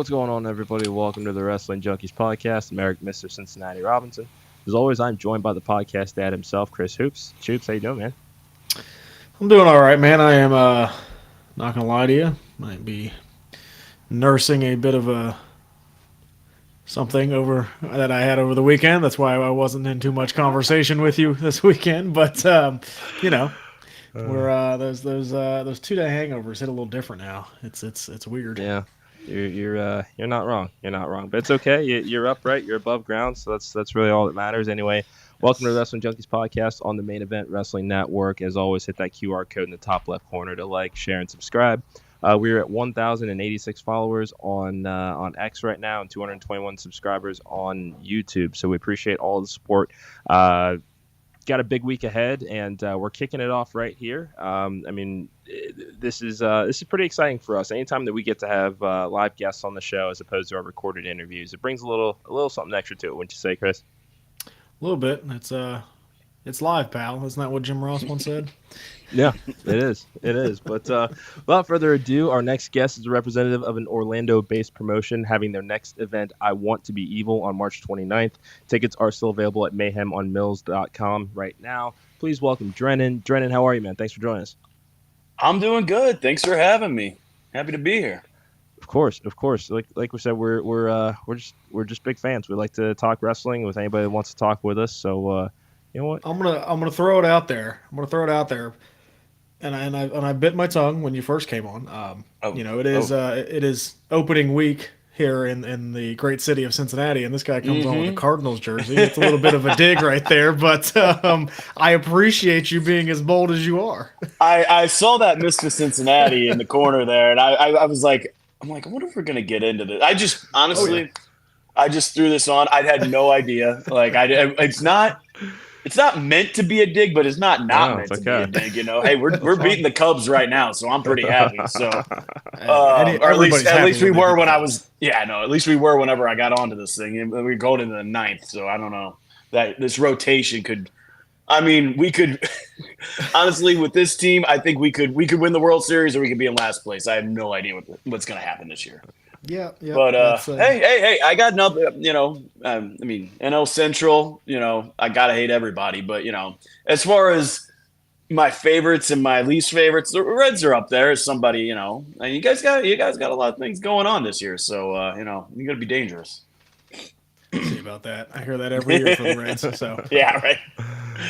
What's going on, everybody? Welcome to the Wrestling Junkies podcast. I'm Eric, Mr. Cincinnati Robinson. As always, I'm joined by the podcast dad himself, Chris Hoops. Hoops, how you doing, man? I'm doing all right, man. I am not gonna lie to you. Might be nursing a bit of a something over that I had over the weekend. That's why I wasn't in too much conversation with you this weekend. But you know, we're those 2 day hangovers hit a little different now. It's weird. Yeah, you're not wrong. You're not wrong, but it's okay. You're upright. You're above ground, so that's really all that matters. Anyway, welcome to the Wrestling Junkies podcast on the Main Event Wrestling Network. As always, hit that QR code in the top left corner to like, share, and subscribe. We're at 1,086 followers on X right now and 221 subscribers on YouTube. So we appreciate all the support. Got a big week ahead, and we're kicking it off right here. This is pretty exciting for us. Anytime that we get to have live guests on the show as opposed to our recorded interviews, it brings a little something extra to it. Wouldn't you say, Chris? A little bit. It's live, pal. Isn't that what Jim Ross once said? Yeah, it is. It is. But without further ado, our next guest is a representative of an Orlando-based promotion having their next event, I Want to Be Evil, on March 29th. Tickets are still available at mayhemonmills.com right now. Please welcome Drennan. Drennan, how are you, man? Thanks for joining us. I'm doing good. Thanks for having me. Happy to be here. Of course. Like we said, we're just big fans. We like to talk wrestling with anybody that wants to talk with us. So you know what? I'm gonna throw it out there. And I bit my tongue when you first came on. It is opening week here in the great city of Cincinnati, and this guy comes on with a Cardinals jersey. It's a little bit of a dig right there, but I appreciate you being as bold as you are. I saw that Mr. Cincinnati in the corner there, and I was like, I wonder if we're gonna get into this. I just honestly, I just threw this on. I had no idea. It's not meant to be a dig, but it's not meant to be a dig. You know, hey, we're beating the Cubs right now, so I'm pretty happy. So, or at least we were when I was. Yeah, no, at least we were whenever I got onto this thing. We were going into the ninth, so I don't know that this rotation could. I mean, we could honestly with this team. I think we could win the World Series, or we could be in last place. I have no idea what's going to happen this year. Yeah. But hey, I got another. NL Central. I gotta hate everybody, but as far as my favorites and my least favorites, the Reds are up there as somebody. And you guys got a lot of things going on this year, so you got to be dangerous. See about that. I hear that every year for the Reds. So yeah, right.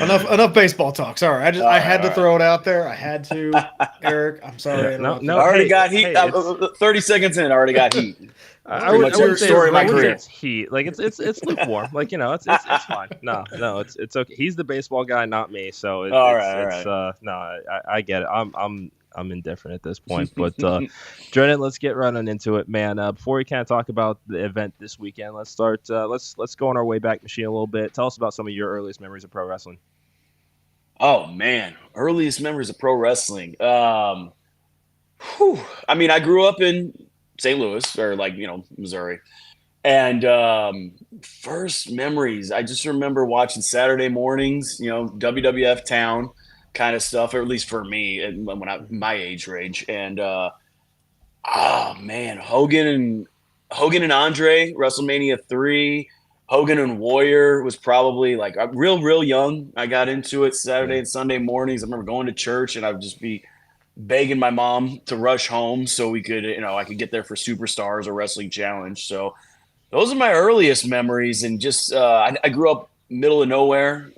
Enough baseball talk. Sorry, I had to throw it out there. I had to. Eric, I'm sorry. No, I already got heat. 30 seconds in, I already got heat. I would say story of my career. It's heat. Like it's lukewarm. Like it's fine. No, it's okay. He's the baseball guy, not me. So all right. No, I get it. I'm indifferent at this point. But Jordan, let's get running into it, man. Before we kind of talk about the event this weekend, let's start. Let's go on our way back machine a little bit. Tell us about some of your earliest memories of pro wrestling. Oh man, earliest memories of pro wrestling. I grew up in St. Louis or Missouri. And first memories, I just remember watching Saturday mornings, WWF Town kind of stuff, or at least for me, when my age range. And Hogan and Andre, WrestleMania 3, Hogan and Warrior was probably like real young. I got into it Saturday and Sunday mornings. I remember going to church and I would just be begging my mom to rush home so we could, I could get there for Superstars or Wrestling Challenge. So those are my earliest memories. And just, I grew up middle of nowhere.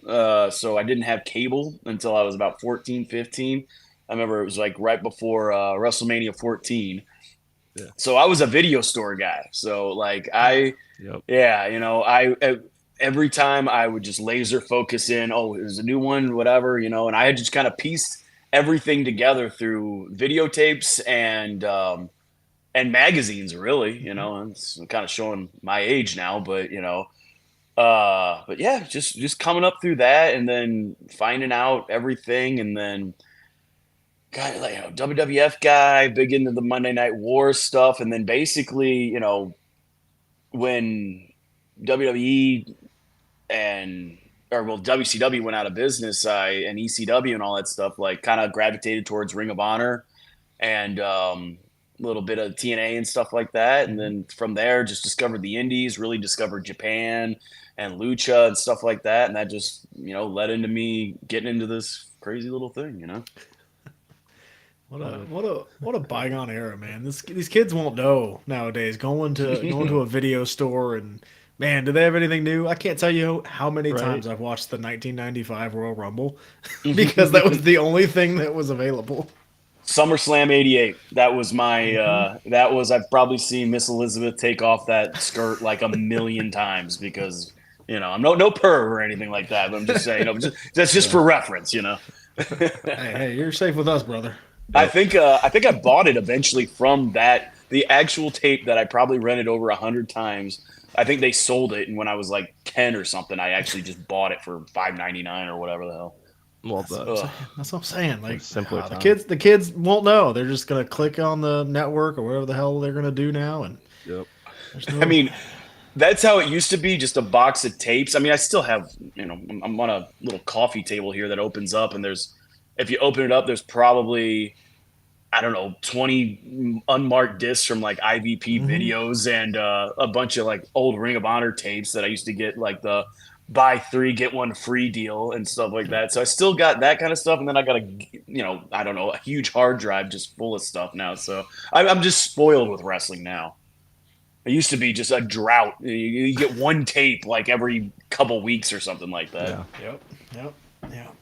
So I didn't have cable until I was about 14, 15. I remember it was like right before WrestleMania 14. Yeah. So I was a video store guy. So every time I would just laser focus in, there's a new one, whatever, and I had just kind of pieced everything together through videotapes and magazines, really, and it's kind of showing my age now, but just coming up through that and then finding out everything. And then WWF guy, big into the Monday Night Wars stuff. And then basically, when WWE WCW went out of business, and ECW and all that stuff, kind of gravitated towards Ring of Honor. And little bit of TNA and stuff like that. And then from there, just discovered the indies, really discovered Japan and lucha and stuff like that. And that just, led into me getting into this crazy little thing. What a bygone era, man. These kids won't know nowadays. Going to a video store and man, do they have anything new? I can't tell you how many Right. times I've watched the 1995 Royal Rumble because that was the only thing that was available. SummerSlam '88. That was my. I've probably seen Miss Elizabeth take off that skirt like a million times because I'm no perv or anything like that. But I'm just saying, that's just for reference. Hey, you're safe with us, brother. I think I bought it eventually from the actual tape that I probably rented over 100 times. I think they sold it, and when I was like 10 or something, I actually just bought it for $5.99 or whatever the hell. Well, That's what I'm saying. Like simpler the kids won't know. They're just gonna click on the network or whatever the hell they're gonna do now. And Yep. I mean, that's how it used to be, just a box of tapes. I mean, I still have, I'm on a little coffee table here that opens up, and if you open it up, there's probably, I don't know, 20 unmarked discs from like IVP videos and a bunch of like old Ring of Honor tapes that I used to get, like the buy 3 get 1 free deal and stuff like that. So I still got that kind of stuff, and then I got I don't know, a huge hard drive just full of stuff now. So I'm just spoiled with wrestling now. It used to be just a drought. You get one tape like every couple weeks or something like that. Yeah. Yep.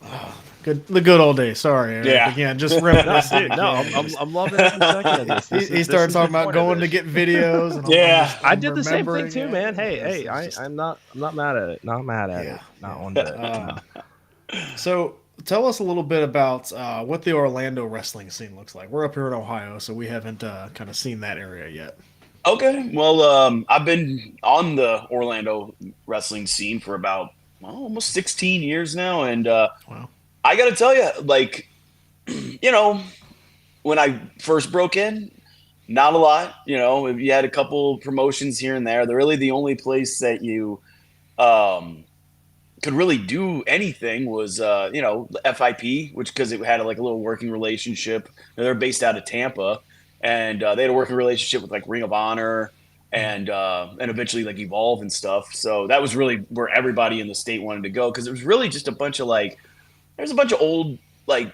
Oh, the good old days. Sorry, Eric. Yeah. Again, just reminiscing. I'm loving every second of this. He started talking about going to get videos. And Yeah. I did the same thing too, man. Hey, I'm not mad at it. Not mad at it. Not one bit. No. So tell us a little bit about what the Orlando wrestling scene looks like. We're up here in Ohio, so we haven't kind of seen that area yet. Okay. Well, I've been on the Orlando wrestling scene for about almost 16 years now. And Wow. I got to tell you, like, when I first broke in, not a lot. You had a couple promotions here and there. They're really the only place that you could really do anything was, FIP, which because it had like a little working relationship. They're based out of Tampa. And they had a working relationship with like Ring of Honor and eventually like Evolve and stuff. So that was really where everybody in the state wanted to go because it was really just a bunch of there's a bunch of old I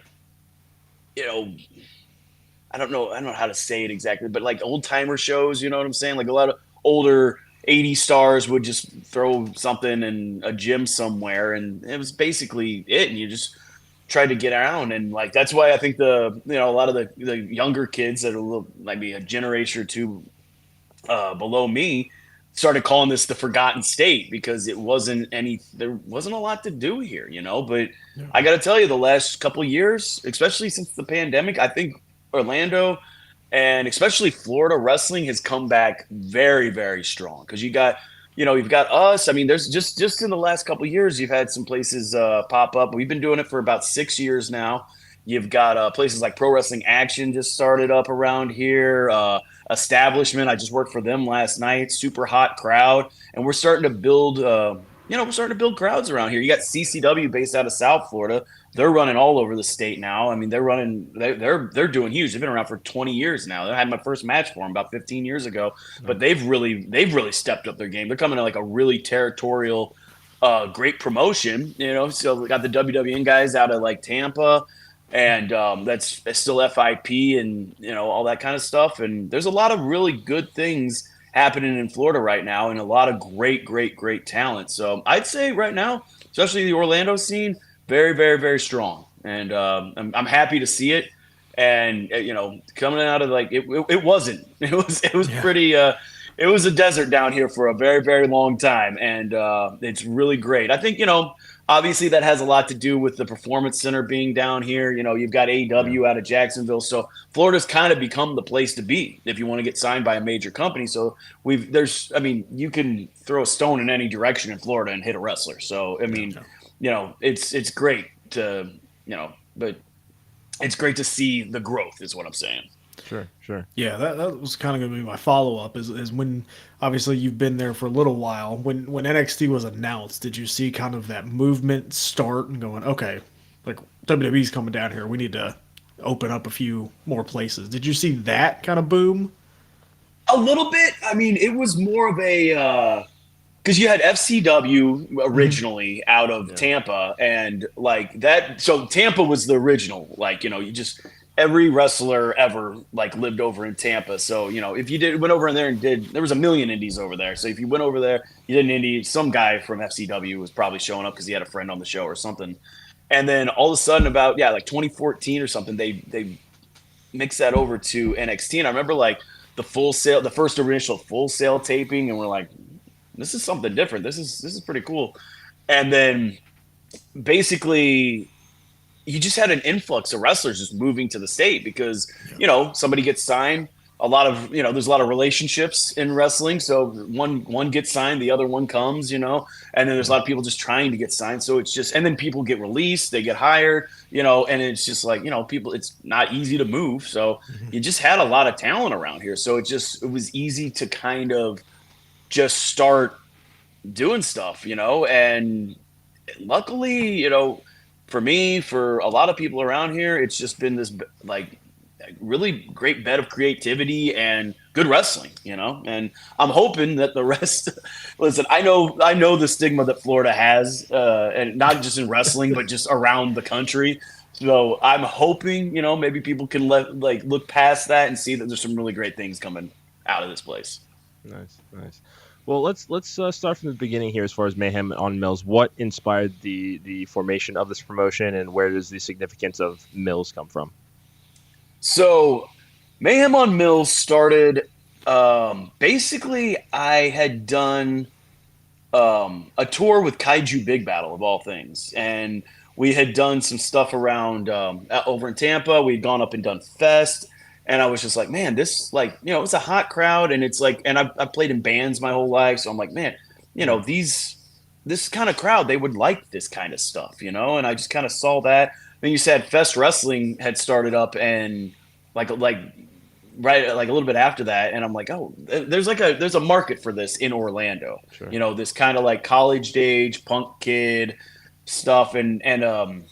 don't know how to say it exactly, but like old timer shows. You know what I'm saying? Like a lot of older 80 stars would just throw something in a gym somewhere, and it was basically it. And you just tried to get around, and like that's why I think a lot of the younger kids that are a little maybe a generation or two below me started calling this the Forgotten State because there wasn't a lot to do here, but Yeah. I got to tell you, the last couple of years, especially since the pandemic, I think Orlando and especially Florida wrestling has come back very, very strong because you've got us. I mean, there's just in the last couple of years, you've had some places pop up. We've been doing it for about 6 years now. You've got places like Pro Wrestling Action just started up around here. Establishment, I just worked for them last night. Super hot crowd, and we're starting to build. We're starting to build crowds around here. You got CCW based out of South Florida. They're running all over the state now. I mean, they're running. They're doing huge. They've been around for 20 years now. I had my first match for them about 15 years ago, but they've really stepped up their game. They're coming to like a really territorial, great promotion. So we got the WWN guys out of like Tampa. And that's still FIP and all that kind of stuff. And there's a lot of really good things happening in Florida right now, and a lot of great talent. So I'd say right now, especially the Orlando scene, very, very, very strong. And I'm happy to see it. And coming out of like it wasn't. It was pretty. It was a desert down here for a very, very long time, and it's really great. I think obviously, that has a lot to do with the Performance Center being down here. You've got AEW out of Jacksonville. So Florida's kind of become the place to be if you want to get signed by a major company. So you can throw a stone in any direction in Florida and hit a wrestler. So, I mean, it's great to, but it's great to see the growth is what I'm saying. Sure. Yeah, that was kind of going to be my follow-up is when, obviously, you've been there for a little while. When NXT was announced, did you see kind of that movement start and going, okay, like WWE's coming down here. We need to open up a few more places. Did you see that kind of boom? A little bit. I mean, it was more of a because you had FCW originally out of Yeah. Tampa, and like that. So Tampa was the original. Like you just every wrestler ever like lived over in Tampa. So if you went over in there and there was a million indies over there. So if you went over there, you did an indie. Some guy from FCW was probably showing up because he had a friend on the show or something. And then all of a sudden, about like 2014 or something, they mixed that over to NXT. And I remember like the first initial Full Sail taping, and we're like, this is something different. This is pretty cool. And then basically you just had an influx of wrestlers just moving to the state because somebody gets signed. A lot of there's a lot of relationships in wrestling, so one gets signed, the other one comes, and then there's a lot of people just trying to get signed. So it's just, and then people get released, they get hired, and it's just like people. It's not easy to move, so you just had a lot of talent around here. So it was easy to kind of just start doing stuff, and luckily, for me, for a lot of people around here, it's just been this like really great bed of creativity and good wrestling, and I'm hoping that the rest, listen, I know the stigma that Florida has, and not just in wrestling, but just around the country. So I'm hoping, maybe people can look past that and see that there's some really great things coming out of this place. Nice, nice. Well, let's start from the beginning here as far as Mayhem on Mills. What inspired the formation of this promotion, and where does the significance of Mills come from? So Mayhem on Mills started, basically I had done a tour with Kaiju Big Battle of all things, and we had done some stuff around over in Tampa. We'd gone up and done Fest, and I was just like, man, this it's a hot crowd, and it's like, and I've played in bands my whole life, so I'm like, man, this kind of crowd, they would like this kind of stuff, and I just kind of saw that. Then you said Fest Wrestling had started up, and like right like a little bit after that, and I'm like, oh, there's a market for this in Orlando. Sure. This kind of like college age punk kid stuff, and a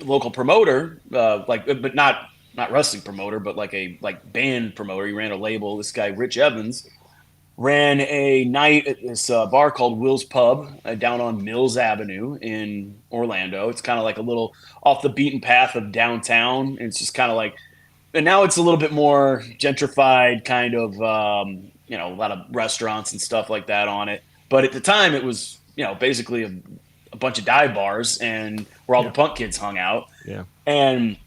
local promoter, but not wrestling promoter, but like a band promoter. He ran a label. This guy Rich Evans ran a night at this bar called Will's Pub down on Mills Avenue in Orlando. It's kind of like a little off the beaten path of downtown. And it's just kind of like, and now it's a little bit more gentrified, kind of, a lot of restaurants and stuff like that on it. But at the time, it was, basically a bunch of dive bars and where all the punk kids hung out. Yeah. And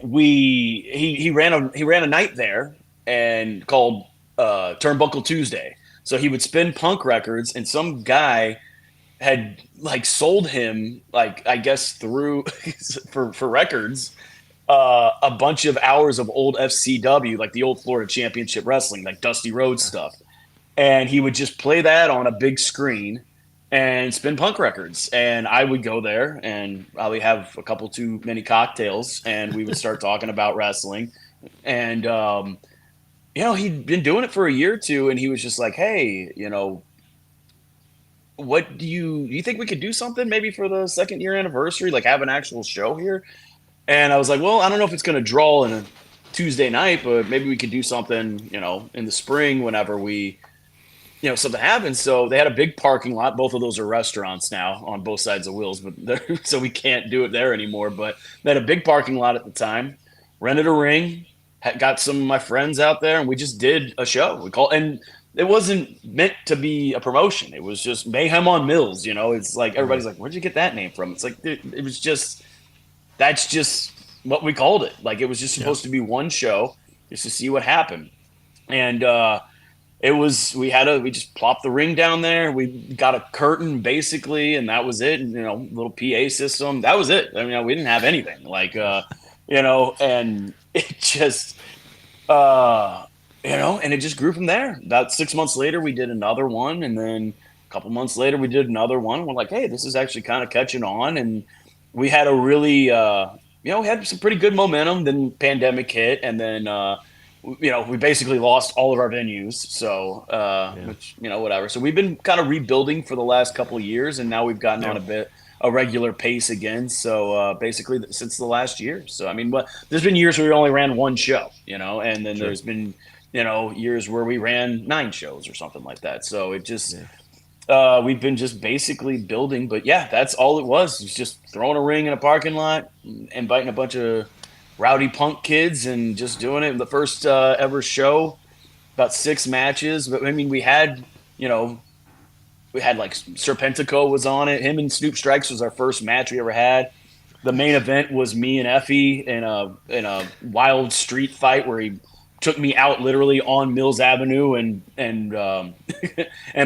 he ran a night there and called Turnbuckle Tuesday. So he would spin punk records, and some guy had sold him, I guess through for records, a bunch of hours of old FCW, like the old Florida Championship Wrestling, like Dusty Rhodes stuff. And he would just play that on a big screen and spin punk records. And I would go there and probably have a couple too many cocktails, and we would start talking about wrestling. And he'd been doing it for a year or two, and he was just like, hey, what do you think we could do something maybe for the second year anniversary, like have an actual show here? And I was like, well, I don't know if it's going to draw in a Tuesday night, but maybe we could do something, in the spring whenever we, something happens. So they had a big parking lot. Both of those are restaurants now on both sides of Wills, but so we can't do it there anymore. But they had a big parking lot at the time, rented a ring, got some of my friends out there, and we just did a show. And it wasn't meant to be a promotion. It was just Mayhem on Mills. It's like, everybody's like, where'd you get that name from? It's like, it was just, that's just what we called it. Like, it was just supposed to be one show just to see what happened. And, we just plopped the ring down there. We got a curtain basically, and that was it. And, little PA system. That was it. I mean, we didn't have anything and it just, and it just grew from there. About 6 months later, we did another one. And then a couple months later, we did another one. We're like, hey, this is actually kind of catching on. And we had a really, we had some pretty good momentum. Then pandemic hit. And then, we basically lost all of our venues. So, which, whatever. So we've been kind of rebuilding for the last couple of years. And now we've gotten on a bit a regular pace again. So basically, since the last year. So I mean, there's been years where we only ran one show, and then there's been years where we ran 9 shows or something like that. So it just we've been just basically building. But yeah, that's all it was. It's just throwing a ring in a parking lot, inviting a bunch of rowdy punk kids, and just doing it. The first ever show, about 6 matches. But I mean, we had like Serpentico was on it. Him and Snoop Strikes was our first match we ever had. The main event was me and Effie in a wild street fight where he took me out literally on Mills Avenue and and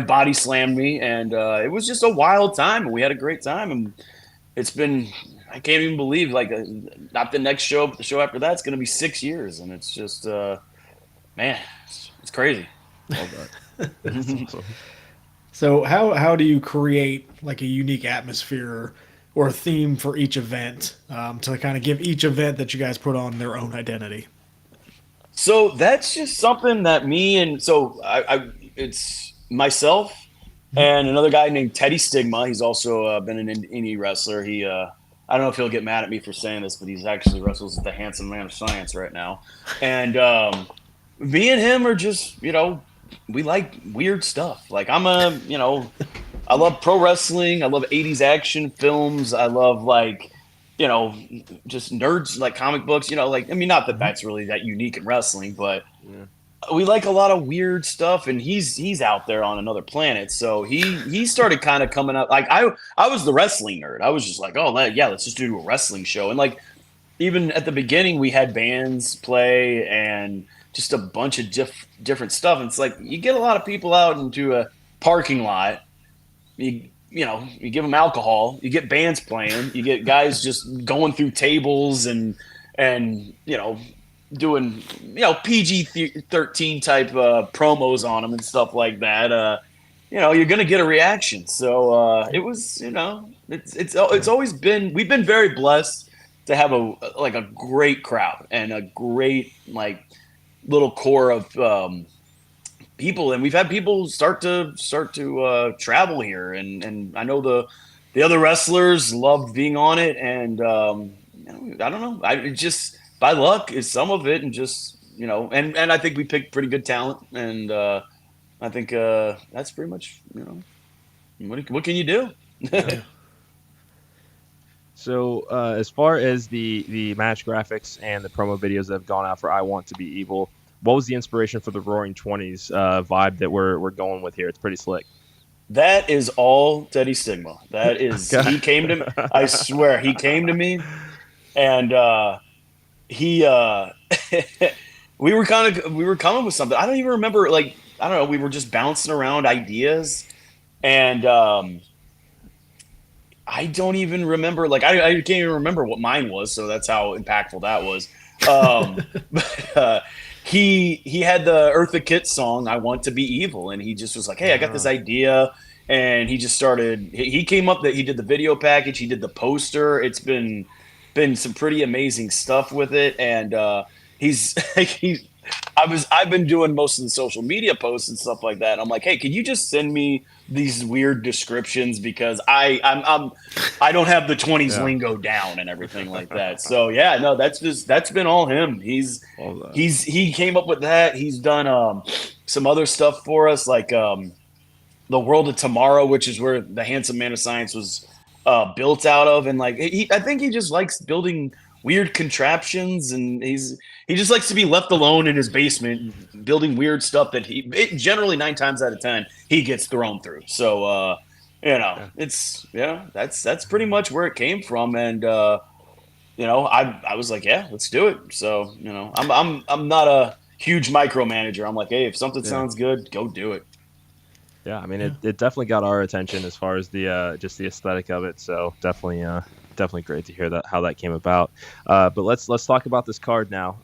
body slammed me, and it was just a wild time, and we had a great time. And it's been, I can't even believe, like, not the next show, but the show after that's going to be 6 years, and it's just man, it's crazy. Well done. That's awesome. So how do you create like a unique atmosphere or a theme for each event to kind of give each event that you guys put on their own identity? So that's just something that it's myself and another guy named Teddy Stigma. He's also been an indie wrestler. He I don't know if he'll get mad at me for saying this, but he's actually wrestles at the Handsome Man of Science right now. And me and him are just, we like weird stuff. Like I love pro wrestling. I love 80s action films. I love just nerds, like comic books, not that that's really that unique in wrestling, but we like a lot of weird stuff, and he's out there on another planet. So he started kind of coming up. Like I was the wrestling nerd. I was just like, oh yeah, let's just do a wrestling show. And like, even at the beginning we had bands play and just a bunch of different stuff. And it's like, you get a lot of people out into a parking lot, you give them alcohol, you get bands playing, you get guys just going through tables and doing PG-13 type promos on them and stuff like that. You're gonna get a reaction. So it was, it's always been, we've been very blessed to have a great crowd and a great little core of people, and we've had people start to travel here, and I know the other wrestlers loved being on it, and I don't know, I just by luck is some of it, and just and I think we picked pretty good talent, and I think that's pretty much what can you do? So as far as the match graphics and the promo videos that have gone out for I Want to Be Evil, what was the inspiration for the Roaring 20s vibe that we're going with here? It's pretty slick. That is all Teddy Stigma. That is, he came to me. I swear, he came to me, and we were coming with something. I don't even remember. Like, I don't know. We were just bouncing around ideas, and I don't even remember. Like, I can't even remember what mine was. So that's how impactful that was. But he had the Eartha Kitt song "I Want to Be Evil," and he just was like, "Hey, I got this idea," and he just started. He came up that he did the video package, he did the poster. It's been some pretty amazing stuff with it, and I've been doing most of the social media posts and stuff like that. I'm like, hey, can you just send me these weird descriptions, because I don't have the 20s lingo down and everything like that. So yeah, no, that's been all him. He came up with that. He's done some other stuff for us, like the World of Tomorrow, which is where the Handsome Man of Science was built out of, and like I think he just likes building weird contraptions, and he just likes to be left alone in his basement building weird stuff that generally 9 times out of 10 he gets thrown through. So it's that's pretty much where it came from, and I was like, yeah, let's do it. So I'm not a huge micromanager. I'm like, hey, if something sounds good, go do it. Yeah, I mean, it definitely got our attention as far as the just the aesthetic of it. So definitely great to hear how that came about. But let's talk about this card now.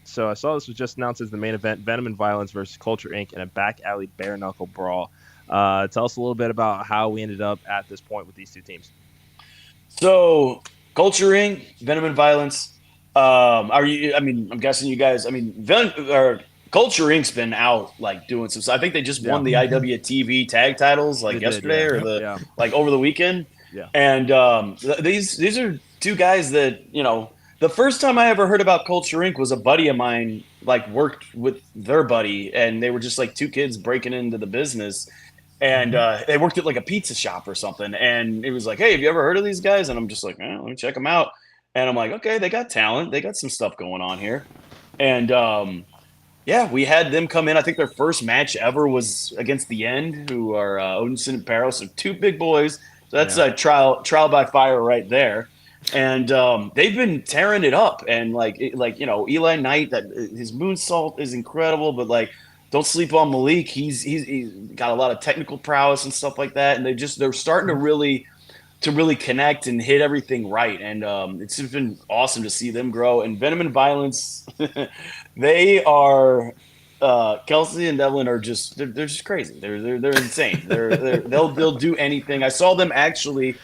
So I saw this was just announced as the main event: Venom and Violence versus Culture Inc. in a back alley bare knuckle brawl. Tell us a little bit about how we ended up at this point with these two teams. So Culture Inc., Venom and Violence. I'm guessing you guys. I mean, Culture Inc.'s been out doing some stuff. I think they just won the IWTV tag titles yesterday or over the weekend. Yeah. And these are two guys that, the first time I ever heard about Culture Inc. was a buddy of mine, like, worked with their buddy, and they were just like two kids breaking into the business. And they worked at like a pizza shop or something. And it was like, hey, have you ever heard of these guys? And I'm just like, let me check them out. And I'm like, okay, they got talent. They got some stuff going on here. And yeah, we had them come in. I think their first match ever was against the End, who are Odinson and Peril. So two big boys. So that's a trial by fire right there. And they've been tearing it up. And Eli Knight, that his moonsault is incredible, but like, don't sleep on Malik. He's got a lot of technical prowess and stuff like that. And they're starting to really connect and hit everything right. And it's just been awesome to see them grow. And Venom and Violence, they are Kelsey and Devlin are just they're just crazy. They're insane. They'll do anything. I saw them actually,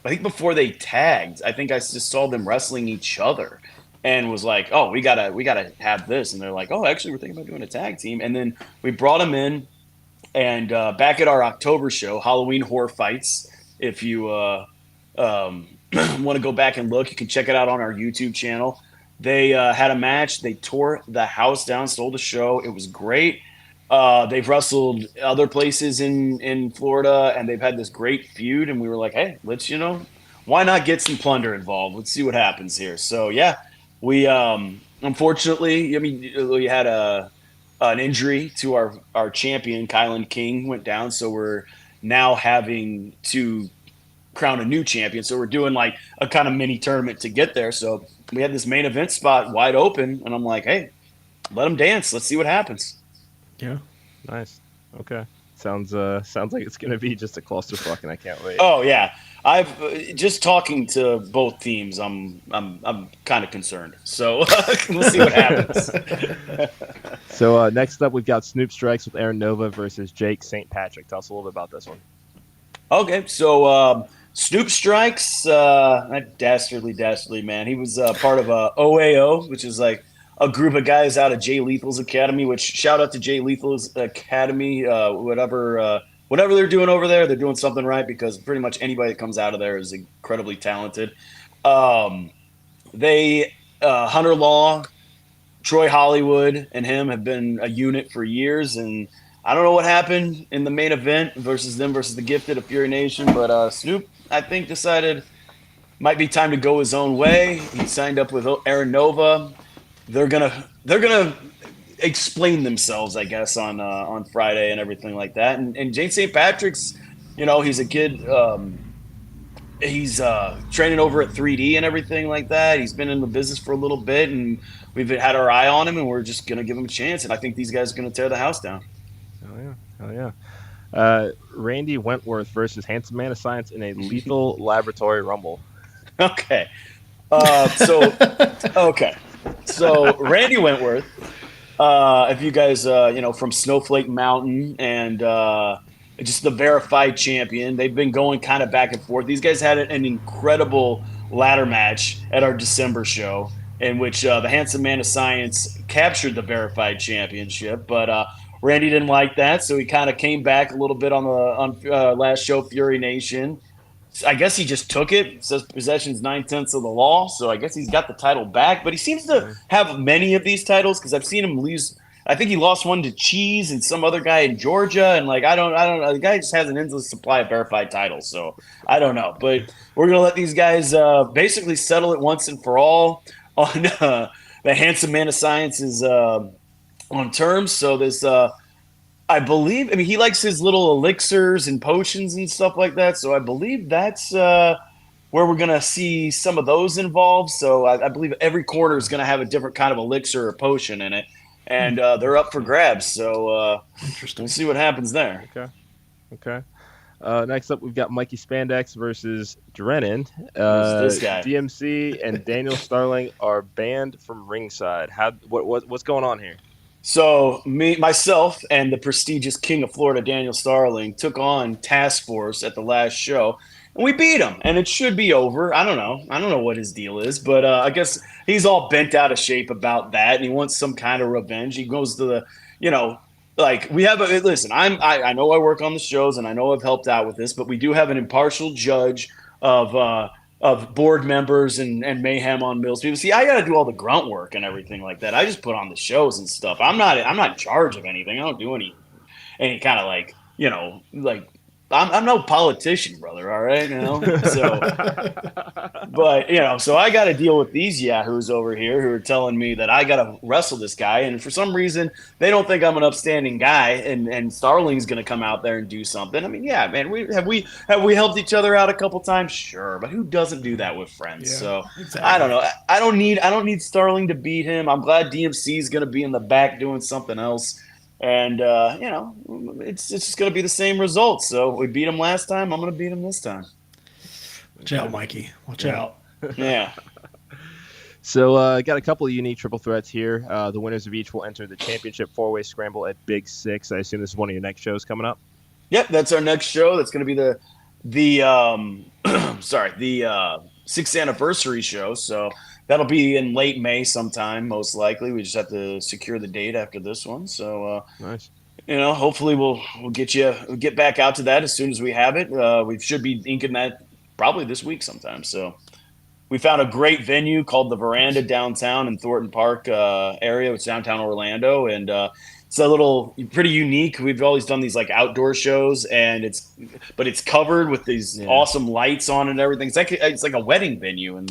I think before they tagged, I think I just saw them wrestling each other and was like, oh, we gotta have this. And they're like, oh, actually, we're thinking about doing a tag team. And then we brought them in, and back at our October show, Halloween Horror Fights. If you want to go back and look, you can check it out on our YouTube channel. They had a match. They tore the house down, stole the show. It was great. They've wrestled other places in Florida, and they've had this great feud. And we were like, hey, let's, why not get some plunder involved? Let's see what happens here. So, yeah, we unfortunately, we had an injury to our champion, Kylan King, went down. So we're now having to crown a new champion. So we're doing like a kind of mini tournament to get there. So we had this main event spot wide open, and I'm like, hey, let them dance. Let's see what happens. Yeah. Nice. Okay. Sounds like it's gonna be just a clusterfuck, and I can't wait. Oh yeah, I've just talking to both teams. I'm kind of concerned. So we'll see what happens. So next up, we've got Snoop Strikes with Aaron Nova versus Jake St. Patrick. Tell us a little bit about this one. Okay, so Snoop Strikes, that dastardly man. He was part of OAO, which is like a group of guys out of Jay Lethal's academy. Which shout out to Jay Lethal's academy. Whatever they're doing over there, they're doing something right, because pretty much anybody that comes out of there is incredibly talented. They Hunter Law, Troy Hollywood, and him have been a unit for years, and I don't know what happened in the main event versus the Gifted of Fury Nation, but Snoop, I think, decided might be time to go his own way. He signed up with Aaron Nova. They're gonna explain themselves, I guess, on Friday and everything like that. And Jake St. Patrick's, he's a kid. He's training over at 3D and everything like that. He's been in the business for a little bit, and we've had our eye on him, and we're just gonna give him a chance. And I think these guys are gonna tear the house down. Hell yeah. Randy Wentworth versus Handsome Man of Science in a Lethal Laboratory Rumble. Okay. So Randy Wentworth, if you guys, from Snowflake Mountain and just the verified champion, they've been going kind of back and forth. These guys had an incredible ladder match at our December show, in which the Handsome Man of Science captured the verified championship, but Randy didn't like that, so he kind of came back a little bit on last show, Fury Nation. I guess he just took it. It says possession's 9/10 of the law, so I guess he's got the title back. But he seems to have many of these titles, because I've seen him lose. I think he lost one to Cheese and some other guy in Georgia, and I don't know. The guy just has an endless supply of verified titles, so I don't know. But we're gonna let these guys basically settle it once and for all on the Handsome Man of Science's on terms. So this. I believe, he likes his little elixirs and potions and stuff like that. So I believe that's where we're going to see some of those involved. So I believe every quarter is going to have a different kind of elixir or potion in it. And they're up for grabs. So we'll see what happens there. Okay. Next up, we've got Mikey Spandex versus Drennan. This guy. DMC and Daniel Starling are banned from ringside. What's going on here? So myself, and the prestigious King of Florida, Daniel Starling, took on Task Force at the last show, and we beat him. And it should be over. I don't know what his deal is, but I guess he's all bent out of shape about that, and he wants some kind of revenge. He goes to the, we have listen. I know I work on the shows, and I know I've helped out with this, but we do have an impartial judge of board members and Mayhem on Mills people. See, I got to do all the grunt work and everything like that. I just put on the shows and stuff. I'm not in charge of anything. I don't do any kind of like, like I'm no politician, brother. All right, so. But so I got to deal with these yahoos over here who are telling me that I got to wrestle this guy, and for some reason they don't think I'm an upstanding guy, and Starling's going to come out there and do something. I mean, yeah, man, we helped each other out a couple times, sure, but who doesn't do that with friends? Yeah, so exactly. I don't know. I don't need Starling to beat him. I'm glad DMC is going to be in the back doing something else. And it's just going to be the same results. So we beat him last time. I'm going to beat him this time. Watch out, Mikey. Watch out. Yeah. So got a couple of unique triple threats here. The winners of each will enter the championship four-way scramble at Big Six. I assume this is one of your next shows coming up. Yep, that's our next show. That's going to be the 6th anniversary show. So that'll be in late May sometime, most likely. We just have to secure the date after this one. So nice. Hopefully we'll get back out to that as soon as we have it. We should be inking that probably this week sometime. So we found a great venue called the Veranda downtown in Thornton Park area, which is downtown Orlando, and it's a little pretty unique. We've always done these like outdoor shows, and it's covered with these awesome lights on and everything. It's like a wedding venue, and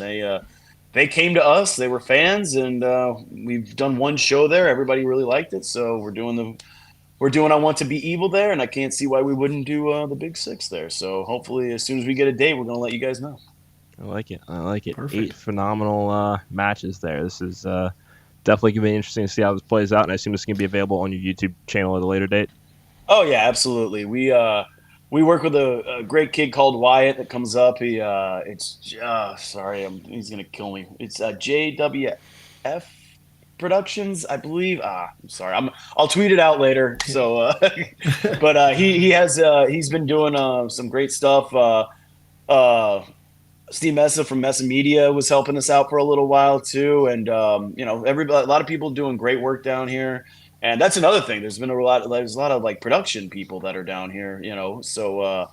they came to us. They were fans, and we've done one show there. Everybody really liked it, so we're doing I Want to Be Evil there, and I can't see why we wouldn't do the Big Six there. So hopefully, as soon as we get a date, we're going to let you guys know. I like it. Perfect. 8 phenomenal matches there. This is definitely going to be interesting to see how this plays out, and I assume this is going to be available on your YouTube channel at a later date. Oh, yeah, absolutely. We work with a great kid called Wyatt that comes up. He's going to kill me. It's JWF Productions, I believe. I'm sorry. I'll tweet it out later. So, but he's been doing some great stuff. Steve Mesa from Mesa Media was helping us out for a little while too, and a lot of people doing great work down here. And that's another thing. There's a lot of like production people that are down here, So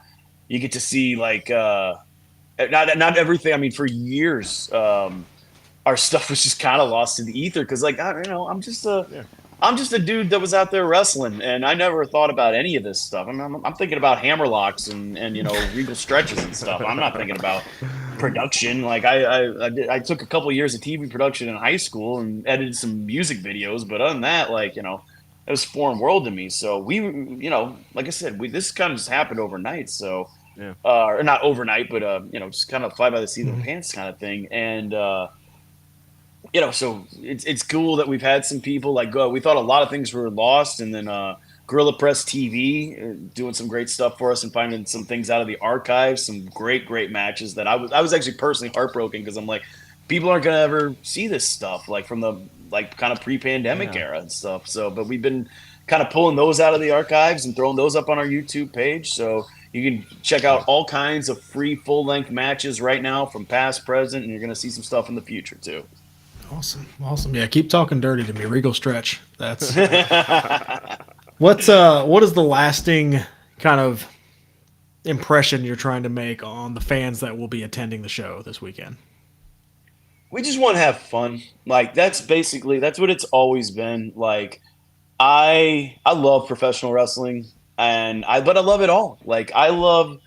you get to see like not everything. I mean, for years, our stuff was just kind of lost in the ether because, like, I'm just a dude that was out there wrestling, and I never thought about any of this stuff. I'm thinking about hammerlocks and regal stretches and stuff. I'm not thinking about production. Like I took a couple of years of TV production in high school and edited some music videos, but other than that, like, it was a foreign world to me. So we, like I said, this kind of just happened overnight. So, or not overnight, but just kind of fly by the seat of the pants kind of thing. And so it's cool that we've had some people like go. We thought a lot of things were lost, and then Gorilla Press TV doing some great stuff for us and finding some things out of the archives, some great matches that I was actually personally heartbroken because I'm like, people aren't gonna ever see this stuff like from the like kind of pre-pandemic era and stuff. So, but we've been kind of pulling those out of the archives and throwing those up on our YouTube page. So you can check out all kinds of free full-length matches right now from past, present, and you're gonna see some stuff in the future too. Awesome. Yeah, keep talking dirty to me. Regal Stretch. That's what is the lasting kind of impression you're trying to make on the fans that will be attending the show this weekend? We just want to have fun. Like that's what it's always been. Like I love professional wrestling, but I love it all. Like I love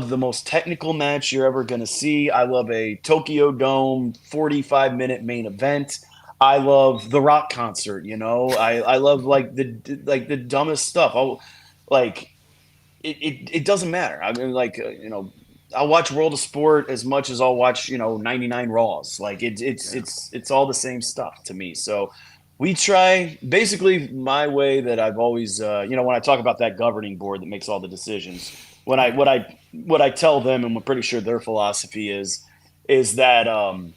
the most technical match you're ever going to see. I love a Tokyo Dome 45-minute main event. I love the rock concert, I love like the dumbest stuff. It doesn't matter. I mean, like, I'll watch World of Sport as much as I'll watch, 99 Raws. Like it's all the same stuff to me. So we try basically my way that I've always, when I talk about that governing board that makes all the decisions, what I tell them, and we're pretty sure their philosophy is that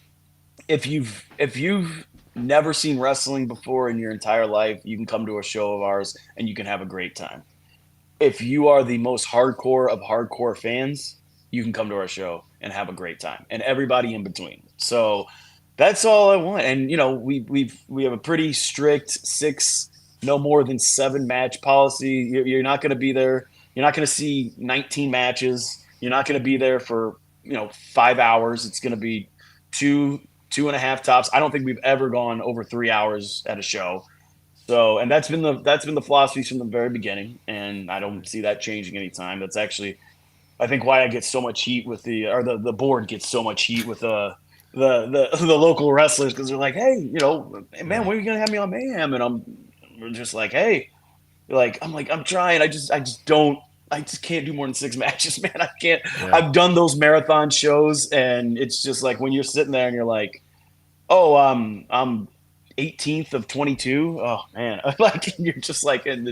if you've never seen wrestling before in your entire life, you can come to a show of ours and you can have a great time. If you are the most hardcore of hardcore fans, you can come to our show and have a great time, and everybody in between. So that's all I want. And we have a pretty strict 6, no more than 7 match policy. You're not going to be there. You're not going to see 19 matches. You're not going to be there for 5 hours. It's going to be 2.5 tops. I don't think we've ever gone over 3 hours at a show. So, and that's been the philosophy from the very beginning, and I don't see that changing anytime. That's actually, I think, why I get so much heat with the board gets so much heat with the local wrestlers, because they're like, hey, man, when are you gonna have me on Mayhem? And we're just like, hey, I'm trying. I just can't do more than 6 matches, man. I can't. Yeah. I've done those marathon shows, and it's just like when you're sitting there and you're like, oh, I'm 18th of 22. Oh man, you're just like, and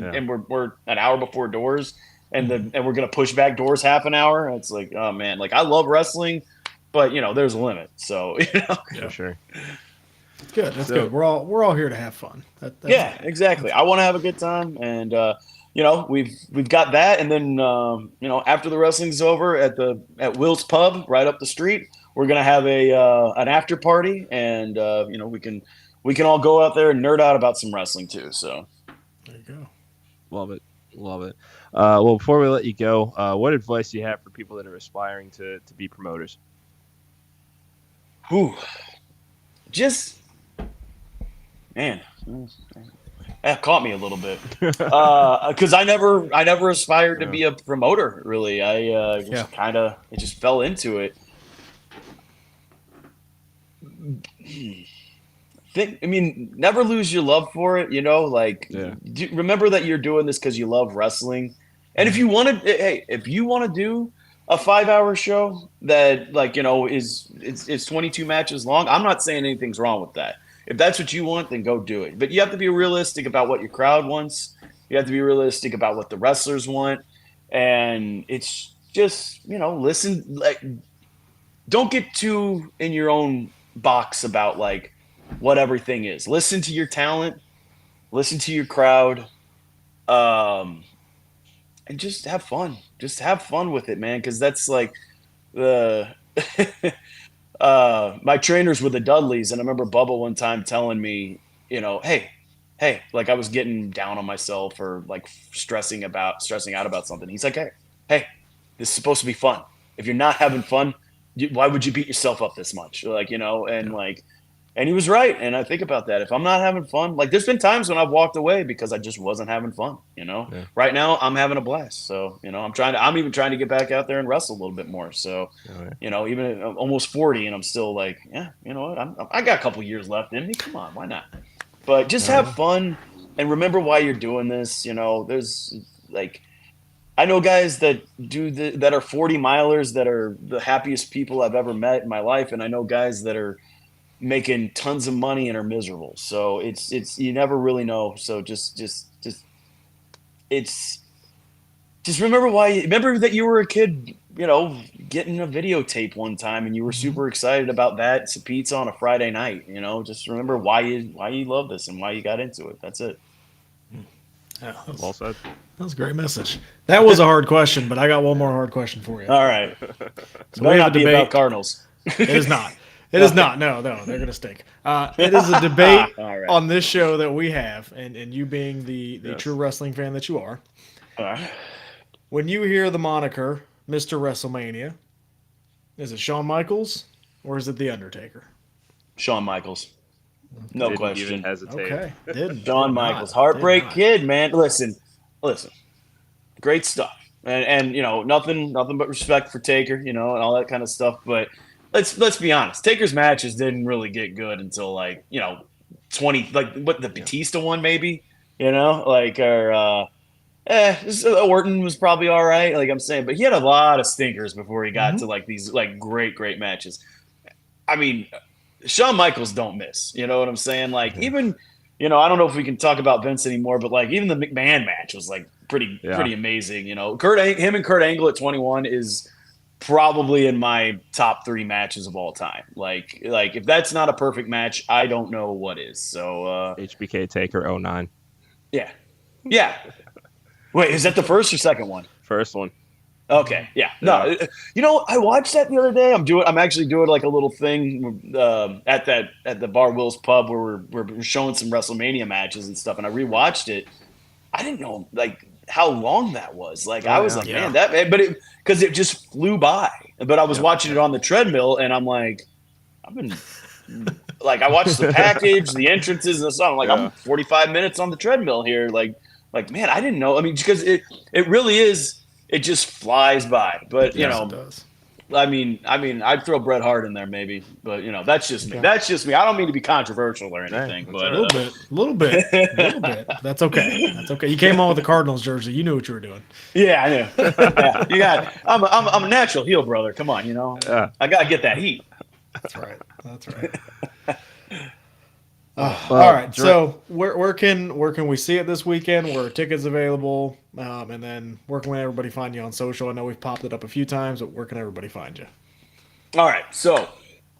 we're an hour before doors, and we're gonna push back doors half an hour. It's like, oh man, I love wrestling, but there's a limit. So For sure. Good. That's good. We're all here to have fun. That's exactly. I want to have a good time, and we've got that, and then after the wrestling's over at Will's Pub right up the street, we're gonna have an after party, and we can all go out there and nerd out about some wrestling too. So there you go. Love it. Well, before we let you go, what advice do you have for people that are aspiring to be promoters? Just, man, that caught me a little bit, because I never aspired to be a promoter. Really, I just fell into it. Never lose your love for it. Remember that you're doing this because you love wrestling, and if you want to do a 5-hour show that is 22 matches long, I'm not saying anything's wrong with that. If that's what you want, then go do it. But you have to be realistic about what your crowd wants. You have to be realistic about what the wrestlers want, and it's just listen. Don't get too in your own box about what everything is. Listen to your talent, listen to your crowd, and just have fun. Just have fun with it, man, because that's the my trainers were the Dudleys, and I remember Bubba one time telling me, hey, I was getting down on myself or stressing out about something. He's like, hey, this is supposed to be fun. If you're not having fun, why would you beat yourself up this much? And he was right. And I think about that. If I'm not having fun, there's been times when I've walked away because I just wasn't having fun, Right now I'm having a blast. So, I'm even trying to get back out there and wrestle a little bit more. So, even at almost 40, and I'm still yeah, you know what? I got a couple years left in me. Come on, why not? But just have fun and remember why you're doing this. There's I know guys that that are 40 milers that are the happiest people I've ever met in my life. And I know guys that are making tons of money and are miserable. So it's you never really know. So just remember that you were a kid, getting a videotape one time and you were super excited about that. Some pizza on a Friday night, just remember why you love this and why you got into it. That's it. Yeah, Well said. That was a great message. That was a hard question, but I got one more hard question for you. All right. So we have a debate about Cardinals. It is not. It is not. No, they're going to stink. It is a debate on this show that we have, and you being the true wrestling fan that you are. All right. When you hear the moniker Mr. WrestleMania, is it Shawn Michaels or is it The Undertaker? Shawn Michaels. No Didn't question. even hesitate. Okay. Didn't. Shawn Michaels. Heartbreak Kid, man. Listen. Great stuff. And nothing but respect for Taker, and all that kind of stuff. But let's be honest. Taker's matches didn't really get good until 20 the Batista one maybe, Orton was probably all right, I'm saying, but he had a lot of stinkers before he got to these great matches. I mean, Shawn Michaels don't miss. You know what I'm saying? Even, I don't know if we can talk about Vince anymore, but even the McMahon match was pretty amazing. Him and Kurt Angle at 21 is probably in my top 3 matches of all time. If that's not a perfect match, I don't know what is. So HBK Taker 09. Yeah. Wait, is that the first or second one? First one. Okay, yeah. No, I watched that the other day. I'm actually doing a little thing at the Bar Will's Pub where we're showing some WrestleMania matches and stuff, and I rewatched it. I didn't know how long that was. Like, Oh, I was yeah. like, man, because it just flew by. But I was watching it on the treadmill, and I'm like, I've been like, I watched the package, the entrances, and the song. I'm like, I'm 45 minutes on the treadmill here. Like, man, I didn't know. I mean, because it really is. It just flies by. But Yes, it does. I mean, I'd throw Bret Hart in there maybe, but that's just me. That's just me. I don't mean to be controversial or anything, but a little bit. That's okay. That's okay. You came on with the Cardinals jersey. You knew what you were doing. Yeah, I knew. Yeah, you got. I'm a natural heel, brother. Come on, I gotta get that heat. That's right. All right. So where can we see it this weekend? Where are tickets available? And then where can everybody find you on social? I know we've popped it up a few times, but where can everybody find you? All right. So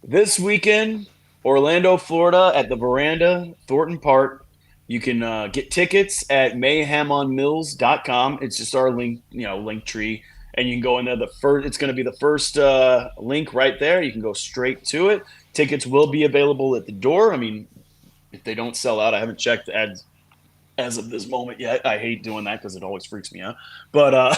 this weekend, Orlando, Florida, at the Veranda, Thornton Park. You can get tickets at mayhemonmills.com. It's just our link tree, and you can go in there. It's going to be the first link right there. You can go straight to it. Tickets will be available at the door. I mean, if they don't sell out, I haven't checked as of this moment yet. I hate doing that because it always freaks me out. But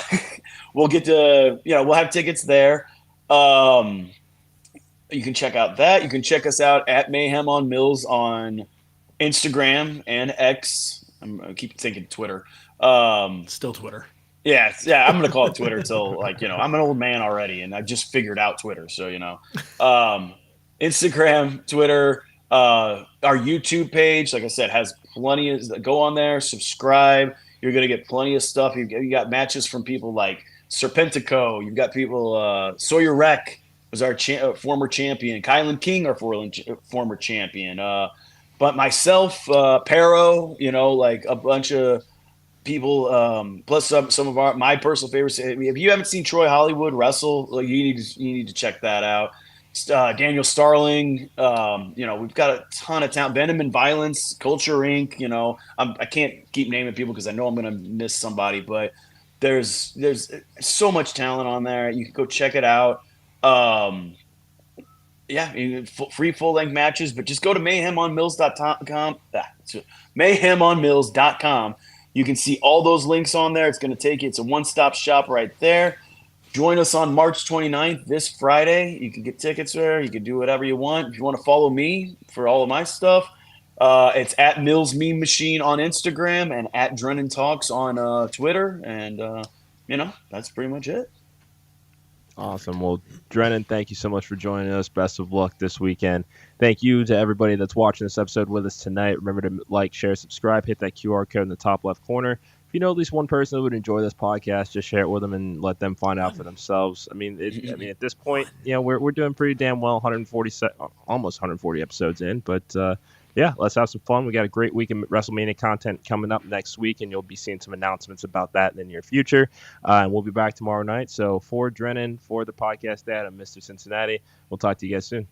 we'll have tickets there. You can check out that. You can check us out at Mayhem on Mills on Instagram and X. I keep thinking Twitter. Still Twitter. Yeah. I'm gonna call it Twitter till I'm an old man already, and I just figured out Twitter. So Instagram, Twitter. Our YouTube page, like I said, has plenty of. Go on there, subscribe. You're gonna get plenty of stuff. You got matches from people like Serpentico. You've got people. Sawyer Wreck was our former champion. Kylan King, our former champion. But myself, Pero, like a bunch of people. Plus some of my personal favorites. If you haven't seen Troy Hollywood wrestle, you need to check that out. Daniel Starling, we've got a ton of talent. Venom and Violence, Culture Inc. I can't keep naming people because I know I'm going to miss somebody, but there's so much talent on there. You can go check it out. Free full length matches, but just go to mayhemonmills.com. Mayhemonmills.com. You can see all those links on there. It's going to take you. It's a one-stop shop right there. Join us on March 29th, this Friday. You can get tickets there. You can do whatever you want. If you want to follow me for all of my stuff, it's at Mills Meme Machine on Instagram and at Drennan Talks on Twitter. And, that's pretty much it. Awesome. Well, Drennan, thank you so much for joining us. Best of luck this weekend. Thank you to everybody that's watching this episode with us tonight. Remember to like, share, subscribe, hit that QR code in the top left corner. If you know at least one person that would enjoy this podcast, just share it with them and let them find out for themselves. I mean, at this point, we're doing pretty damn well. Almost 140 episodes in, but let's have some fun. We got a great week of WrestleMania content coming up next week, and you'll be seeing some announcements about that in the near future. And we'll be back tomorrow night. So for Drennan, for the podcast dad, I'm Mr. Cincinnati. We'll talk to you guys soon.